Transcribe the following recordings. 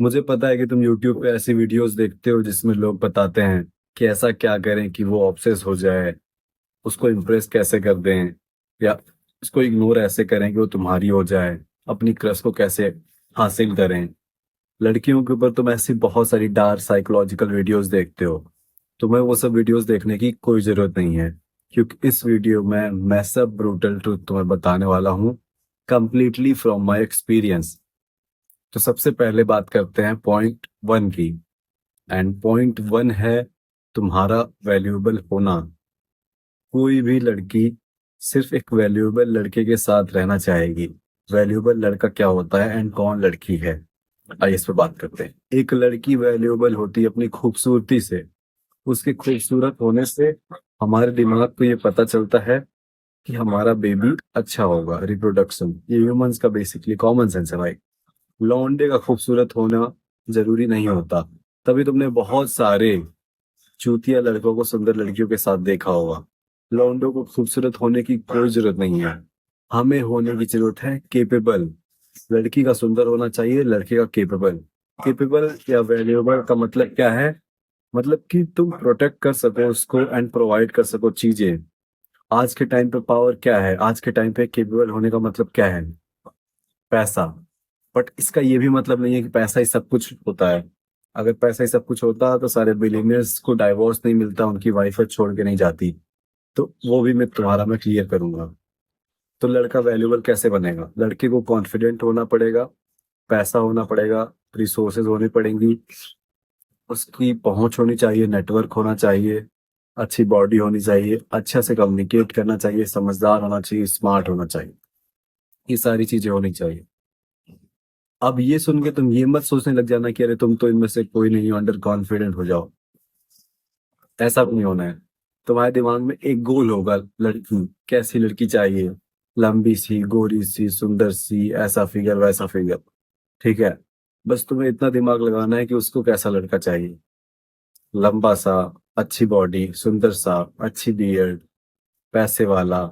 मुझे पता है कि तुम YouTube पे ऐसी वीडियोस देखते हो जिसमें लोग बताते हैं कि ऐसा क्या करें कि वो ऑब्सेस हो जाए, उसको इम्प्रेस कैसे कर दें, या उसको इग्नोर ऐसे करें कि वो तुम्हारी हो जाए, अपनी क्रश को कैसे हासिल करें। लड़कियों के ऊपर तुम ऐसी बहुत सारी डार्क साइकोलॉजिकल वीडियोस देखते हो। तुम्हें वो सब वीडियोस देखने की कोई जरूरत नहीं है, क्योंकि इस वीडियो में मैं सब ब्रूटल ट्रूथ तुम्हें बताने वाला हूँ, कंप्लीटली फ्रॉम माय एक्सपीरियंस। तो सबसे पहले बात करते हैं पॉइंट वन की। एंड पॉइंट वन है तुम्हारा वैल्यूएबल होना। कोई भी लड़की सिर्फ एक वैल्यूएबल लड़के के साथ रहना चाहेगी। वैल्यूएबल लड़का क्या होता है एंड कौन लड़की है, आइए इस पर बात करते हैं। एक लड़की वैल्यूएबल होती है अपनी खूबसूरती से। उसके खूबसूरत होने से हमारे दिमाग को ये पता चलता है कि हमारा बेबी अच्छा होगा, रिप्रोडक्शन। ये ह्यूमंस का बेसिकली कॉमन सेंस है भाई। लौंडे का खूबसूरत होना जरूरी नहीं होता। तभी तुमने बहुत सारे चूतिया लड़कों को सुंदर लड़कियों के साथ देखा होगा। लौंडों को खूबसूरत होने की कोई जरूरत नहीं है। हमें होने की जरूरत है केपेबल। लड़की का सुंदर होना चाहिए, लड़के का केपेबल। केपेबल या वैल्यूएबल का मतलब क्या है? मतलब कि तुम प्रोटेक्ट कर सको उसको एंड प्रोवाइड कर सको चीजें। आज के टाइम पे पावर क्या है, आज के टाइम पे केपेबल होने का मतलब क्या है? पैसा। बट इसका ये भी मतलब नहीं है कि पैसा ही सब कुछ होता है। अगर पैसा ही सब कुछ होता तो सारे बिलीनियर्स को डाइवोर्स नहीं मिलता, उनकी वाइफ छोड़ के नहीं जाती। तो वो भी मैं क्लियर करूंगा। तो लड़का वैल्यूएबल कैसे बनेगा? लड़के को कॉन्फिडेंट होना पड़ेगा, पैसा होना पड़ेगा, रिसोर्सेज होनी पड़ेंगी, उसकी पहुंच होनी चाहिए, नेटवर्क होना चाहिए, अच्छी बॉडी होनी चाहिए, अच्छा से कम्युनिकेट करना चाहिए, समझदार होना चाहिए, स्मार्ट होना चाहिए। ये सारी चीजें होनी चाहिए। अब ये सुन के तुम ये मत सोचने लग जाना कि अरे तुम तो इनमें से कोई नहीं हो, अंडर कॉन्फिडेंट हो जाओ। ऐसा भी नहीं होना है। तुम्हारे दिमाग में एक गोल होगा, लड़की कैसी लड़की चाहिए। लंबी सी, गोरी सी, सुंदर सी, ऐसा फिगर वैसा फिगर। ठीक है। बस तुम्हें इतना दिमाग लगाना है कि उसको कैसा लड़का चाहिए। लंबा सा, अच्छी बॉडी, सुंदर सा, अच्छी बियर्ड, पैसे वाला,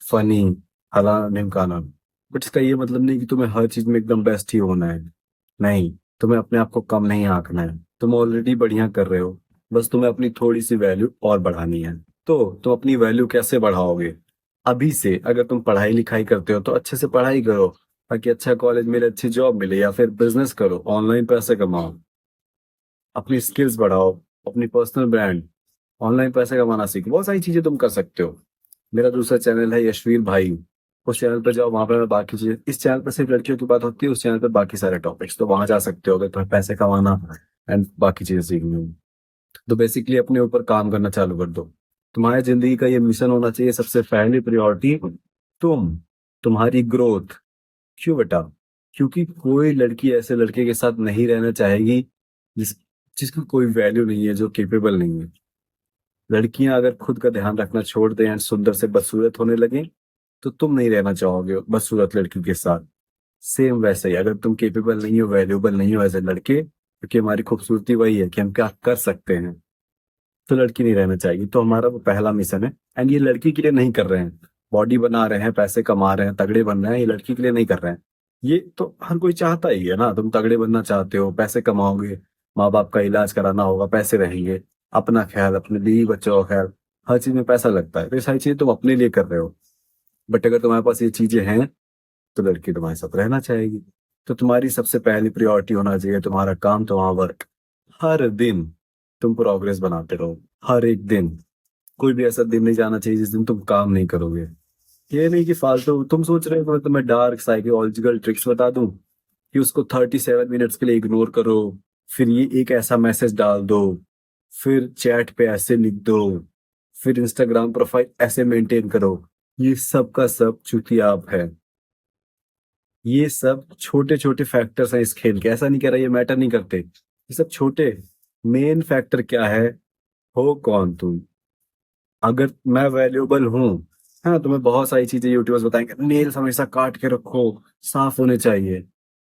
फनी, फलाना ढिमकाना। बट इसका ये मतलब नहीं कि तुम्हें हर चीज में एकदम बेस्ट ही होना है। नहीं, तुम्हें अपने आप को कम नहीं आंकना है। तुम ऑलरेडी बढ़िया कर रहे हो। बस तुम्हें अपनी थोड़ी सी वैल्यू और बढ़ानी है। तो तुम अपनी वैल्यू कैसे बढ़ाओगे? अभी से अगर तुम पढ़ाई लिखाई करते हो तो अच्छे से पढ़ाई करो, ताकि अच्छा कॉलेज मिले, अच्छी जॉब मिले, या फिर बिजनेस करो, ऑनलाइन पैसे कमाओ, अपनी स्किल्स बढ़ाओ, अपनी पर्सनल ब्रांड, ऑनलाइन पैसे कमाना सीखो। बहुत सारी चीजें तुम कर सकते हो। मेरा दूसरा चैनल है यशवीर भाई। उस चैनल पर जाओ, वहां पर मैं बाकी चीजें, इस चैनल पर सिर्फ लड़कियों की बात होती है, उस चैनल पर बाकी सारे टॉपिक्स, तो वहां जा सकते हो अगर तुम्हें पैसे कमाना एंड बाकी चीजें सीखनी हो। तो बेसिकली अपने ऊपर काम करना चालू कर दो। तुम्हारी जिंदगी का ये मिशन होना चाहिए सबसे पहली प्रायोरिटी। तुम, तुम्हारी ग्रोथ। क्यों बेटा? क्योंकि कोई लड़की ऐसे लड़के के साथ नहीं रहना चाहेगी जिस जिसकी कोई वैल्यू नहीं है, जो केपेबल नहीं है। लड़कियां अगर खुद का ध्यान रखना छोड़ दें एंड सुंदर से बदसूरत होने लगे, तो तुम नहीं रहना चाहोगे बदसूरत लड़की के साथ। सेम वैसे ही अगर तुम केपेबल नहीं हो, वैल्यूएबल नहीं हो एज ए लड़के, क्योंकि हमारी खूबसूरती वही है कि हम क्या कर सकते हैं, तो लड़की नहीं रहना चाहिए। तो हमारा वो पहला मिशन है। एंड ये लड़की के लिए नहीं कर रहे हैं। बॉडी बना रहे हैं, पैसे कमा रहे हैं, तगड़े बन रहे हैं, ये लड़की के लिए नहीं कर रहे हैं। ये तो हर कोई चाहता ही है ना। तुम तगड़े बनना चाहते हो, पैसे कमाओगे, माँ बाप का इलाज कराना होगा, पैसे रहेंगे, अपना ख्याल, अपने बीवी बच्चों का ख्याल, हर चीज में पैसा लगता है। तो ये सारी चीजें तुम अपने लिए कर रहे हो। बट अगर तुम्हारे पास ये चीजें हैं तो लड़की तुम्हारे साथ रहना चाहेगी। तो तुम्हारी सबसे पहली प्रायोरिटी होना चाहिए तुम्हारा काम, तुम्हारा वर्क। हर दिन तुम प्रोग्रेस बनाते रहो, हर एक दिन। कोई भी ऐसा दिन नहीं जाना चाहिए जिस दिन तुम काम नहीं करोगे। ये नहीं कि फालतू तुम सोच रहे हो कि मैं तुम्हें डार्क साइकोलॉजिकल ट्रिक्स बता दूं कि उसको 37 मिनट्स के लिए इग्नोर करो, फिर ये एक ऐसा मैसेज डाल दो, फिर चैट पे ऐसे लिख दो, फिर इंस्टाग्राम प्रोफाइल ऐसे मेंटेन करो। ये सब का सब चुतियाप है। ये सब छोटे छोटे फैक्टर्स हैं इस खेल के। ऐसा नहीं कह रहा ये मैटर नहीं करते, ये सब छोटे। मेन फैक्टर क्या है? हो कौन तुम? अगर मैं वैल्यूएबल हूँ, हाँ, तुम्हें बहुत सारी चीजें यूट्यूबर्स बताएंगे, नेल्स हमेशा काट के रखो, साफ होने चाहिए।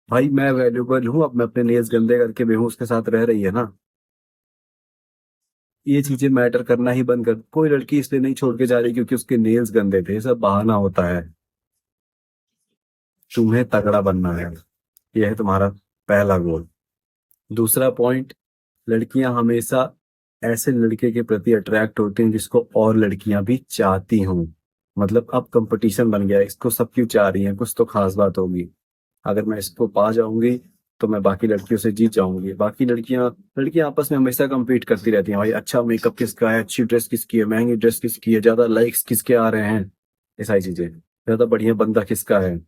भाई मैं वैल्यूएबल हूँ, अब मैं अपने नेल्स गंदे करके भी हूँ उसके साथ रह रही है ना। ये चीजें मैटर करना ही बंद कर। कोई लड़की इसलिए नहीं छोड़ के जा रही क्योंकि उसके नेल्स गंदे थे, ये सब बहाना होता है। तुम्हें तगड़ा बनना है, यह है तुम्हारा पहला गोल। दूसरा पॉइंट, लड़कियां हमेशा ऐसे लड़के के प्रति अट्रैक्ट होती हैं जिसको और लड़कियां भी चाहती हों। मतलब अब कंपटीशन बन गया है, इसको सब क्यों चाह रही हैं, कुछ तो खास बात होगी। अगर मैं इसको पा जाऊंगी तो मैं बाकी लड़कियों से जीत जाऊंगी। बाकी लड़कियां लड़कियां आपस में हमेशा compete करती रहती हैं, भाई अच्छा मेकअप किसका है, अच्छी ड्रेस किसकी है, महंगी ड्रेस किसकी है, ज्यादा लाइक्स किसके आ रहे हैं, ये सारी चीजें, ज्यादा बढ़िया बंदा किसका है।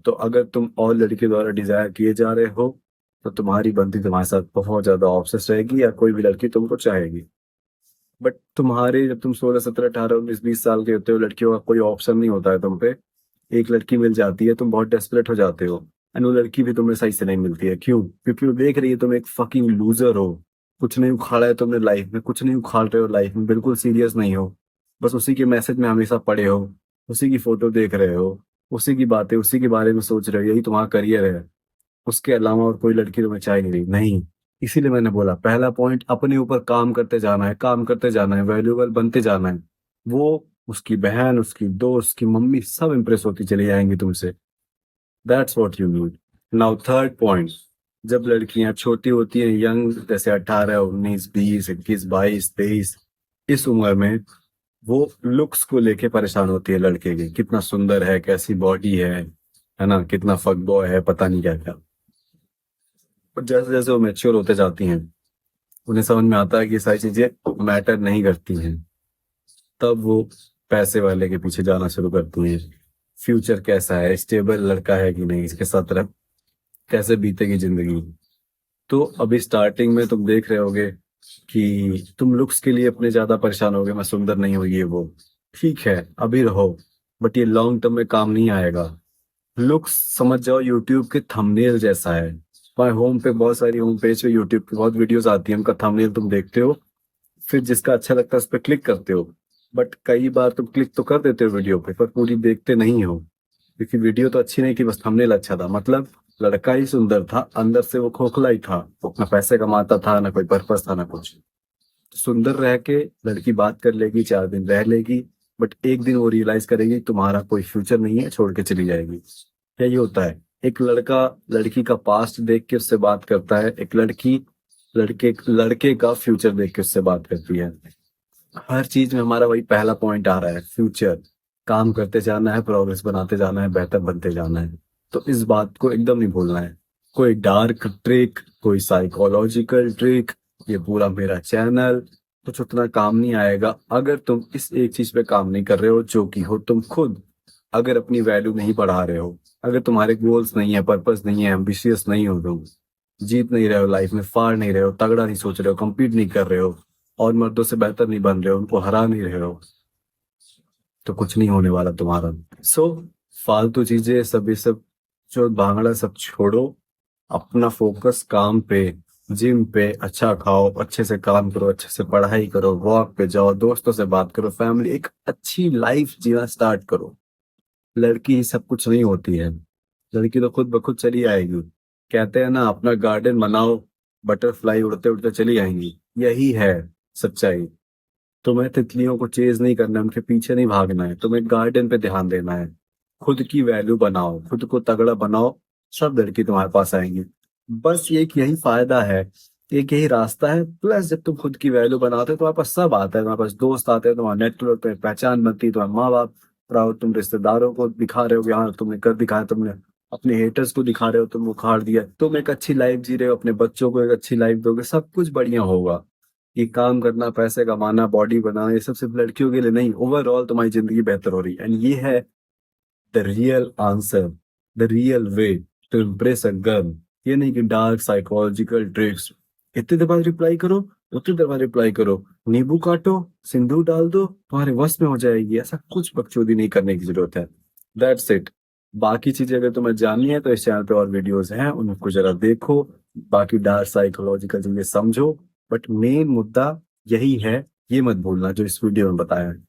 तो अगर तुम और लड़के द्वारा डिजायर किए जा रहे हो तो तुम्हारी बंदी तुम्हारे साथ बहुत ज्यादा ऑब्सेस रहेगी, या कोई भी लड़की तुमको चाहेगी। बट तुम्हारे जब तुम 16 17 18 19 20 साल के होते हो, लड़कियों का कोई ऑप्शन नहीं होता है तुम पे। एक लड़की मिल जाती है, तुम बहुत डेस्परेट हो जाते हो, एंड वो लड़की भी तुम्हें सही से नहीं मिलती है। क्यों? क्योंकि वो देख रही है तुम एक फकिंग लूजर हो, कुछ नहीं उखाड़ा है तुमने लाइफ में, कुछ नहीं उखाड़ रहे हो लाइफ में, बिल्कुल सीरियस नहीं हो, बस उसी के मैसेज में हमेशा पड़े हो, उसी की फोटो देख रहे हो, उसी की बातें, उसी के बारे में सोच रहे हो, यही तुम्हारा करियर है। उसके अलावा और कोई लड़की तुम्हें चाह ही नहीं रही, नहीं। इसीलिए मैंने बोला पहला पॉइंट, अपने ऊपर काम करते जाना है, काम करते जाना है, वैल्यूएबल बनते जाना है। वो उसकी बहन, उसकी दोस्त, उसकी मम्मी सब इंप्रेस होती चली जाएंगी तुमसे। That's what you need. Now third point, जब लड़कियां छोटी होती हैं, यंग, जैसे 18 19 20 21 22 23, इस उम्र में वो लुक्स को लेके परेशान होती है लड़के की, कितना सुंदर है, कैसी बॉडी है ना, कितना फक बॉय है, पता नहीं क्या क्या। पर जैसे जैसे वो मेच्योर होते जाती हैं, उन्हें समझ में आता है कि ये सारी चीजें मैटर नहीं करती हैं। तब वो पैसे वाले के पीछे जाना शुरू करती हैं। फ्यूचर कैसा है, स्टेबल लड़का है कि नहीं, इसके साथ कैसे बीतेगी जिंदगी। तो अभी स्टार्टिंग में तुम देख रहे होगे कि तुम लुक्स के लिए अपने ज्यादा परेशान होगे, मैं सुंदर नहीं हुई, ये वो। ठीक है, अभी रहो, बट ये लॉन्ग टर्म में काम नहीं आएगा। लुक्स समझ जाओ यूट्यूब के थंबनेल जैसा है। तुम्हारे होम पे बहुत सारी, होम पेज पे यूट्यूब की बहुत वीडियोस आती हैं, उनका थंबनेल तुम देखते हो, फिर जिसका अच्छा लगता है उस पर क्लिक करते हो। बट कई बार तुम क्लिक तो कर देते हो वीडियो पे, पर पूरी देखते नहीं हो, क्योंकि वीडियो तो अच्छी नहीं थी, बस थंबनेल अच्छा था। मतलब लड़का ही सुंदर था, अंदर से वो खोखला ही था, वो ना पैसे कमाता था, ना कोई पर्पस था, ना कुछ। सुंदर रह के लड़की बात कर लेगी, 4 दिन रह लेगी, बट एक दिन वो रियलाइज करेगी तुम्हारा कोई फ्यूचर नहीं है, छोड़ के चली जाएगी। यही होता है। एक लड़का लड़की का पास्ट देख के उससे बात करता है, एक लड़की लड़के लड़के का फ्यूचर देख के उससे बात करती है। हर चीज में हमारा वही पहला पॉइंट आ रहा है, फ्यूचर। काम करते जाना है, प्रोग्रेस बनाते जाना है, बेहतर बनते जाना है। तो इस बात को एकदम नहीं भूलना है। कोई डार्क ट्रिक, कोई साइकोलॉजिकल ट्रिक, ये पूरा मेरा चैनल कुछ उतना काम नहीं आएगा अगर तुम इस एक चीज पे काम नहीं कर रहे हो, जो कि हो तुम खुद। अगर अपनी वैल्यू नहीं बढ़ा रहे हो, अगर तुम्हारे गोल्स नहीं है, पर्पस नहीं है, एम्बिशियस नहीं हो तुम, जीत नहीं रहे हो लाइफ में, फाड़ नहीं रहे हो, तगड़ा नहीं सोच रहे हो, compete नहीं कर रहे हो, और मर्दों से बेहतर नहीं बन रहे हो, उनको हरा नहीं रहे हो, तो कुछ नहीं होने वाला तुम्हारा। सो फालतू चीजें सब, ये सब जो भांगड़ा सब छोड़ो, अपना फोकस काम पे, जिम पे, अच्छा खाओ, अच्छे से काम करो, अच्छे से पढ़ाई करो, वॉक पे जाओ, दोस्तों से बात करो, फैमिली, एक अच्छी लाइफ जीना स्टार्ट करो। लड़की ही सब कुछ नहीं होती है, लड़की तो खुद ब खुद चली आएगी। कहते हैं ना, अपना गार्डन बनाओ, बटरफ्लाई उड़ते उड़ते चली आएंगी, यही है सच्चाई। तुम्हें तितलियों को चेज नहीं करना है, उनके पीछे नहीं भागना है, तुम्हें गार्डन पे ध्यान देना है। खुद की वैल्यू बनाओ, खुद को तगड़ा बनाओ, सब लड़की तुम्हारे पास आएंगी। बस एक यही फायदा है, एक यही रास्ता है। प्लस जब तुम खुद की वैल्यू बनाते हो, तुम्हारे पास सब आता है, तुम्हारे पास दोस्त आते हैं, तुम्हारा नेटवर्क पे पहचान बनती है, तुम्हारे माँ बाप प्राउड, तुम रिश्तेदारों को दिखा रहे हो कि हाँ तुमने कर दिखाया, तुमने अपने हेटर्स को दिखा रहे हो, तुम उखाड़ दिया, तुम एक अच्छी लाइफ जी रहे हो, अपने बच्चों को एक अच्छी लाइफ दोगे, सब कुछ बढ़िया होगा। ये काम करना, पैसे कमाना, बॉडी बनाना, ये सब सिर्फ लड़कियों के लिए नहीं, ओवरऑल तुम्हारी जिंदगी बेहतर हो रही है। एंड ये है the real answer, the real way to impress a girl. ये नहीं कि डार्क साइकोलॉजिकल ट्रिक्स, इतनी देर बाद रिप्लाई करो, उतनी देर बाद रिप्लाई करो, नींबू काटो, सिंदूर डाल दो, तुम्हारे वश में हो जाएगी, ऐसा कुछ बकचोदी नहीं करने की जरूरत है। That's it. बाकी चीजें अगर तुम्हें जाननी है तो इस चैनल पे और वीडियोस हैं, उनको जरा देखो, बाकी डार्क साइकोलॉजिकल चीजें समझो, बट मेन मुद्दा यही है, ये मत भूलना जो इस वीडियो में बताया है।